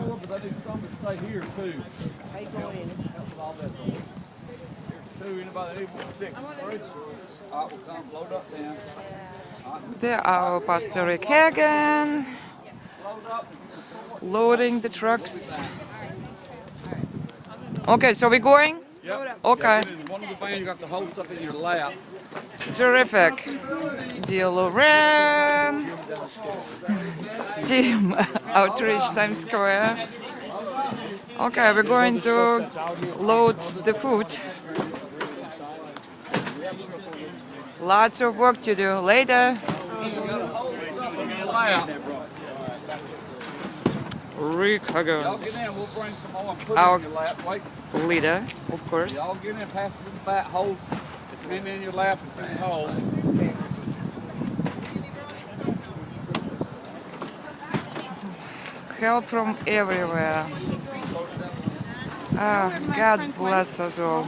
door, but I need some to stay here too. Ahí going. Help with all that. Here's two. Anybody that needs six? All right, we'll come load up then. There are Pastor Rick Hagen Load up. loading the trucks. Okay, so we're going? Yep. Okay, Get in one of the vans, you got to hold stuff in your lap. terrific. Dear Lauren, Team Outreach Times Square. Okay, we're going to load the food. Lots of work to do later. Lap. Rick Y'all Higgins, get in, we'll bring some more and put Our- it in your lap. Wait. leader, of course. Y'all get in, pass it in the back, hold as many in your lap as you can hold. Help from everywhere. Ah, God bless us all.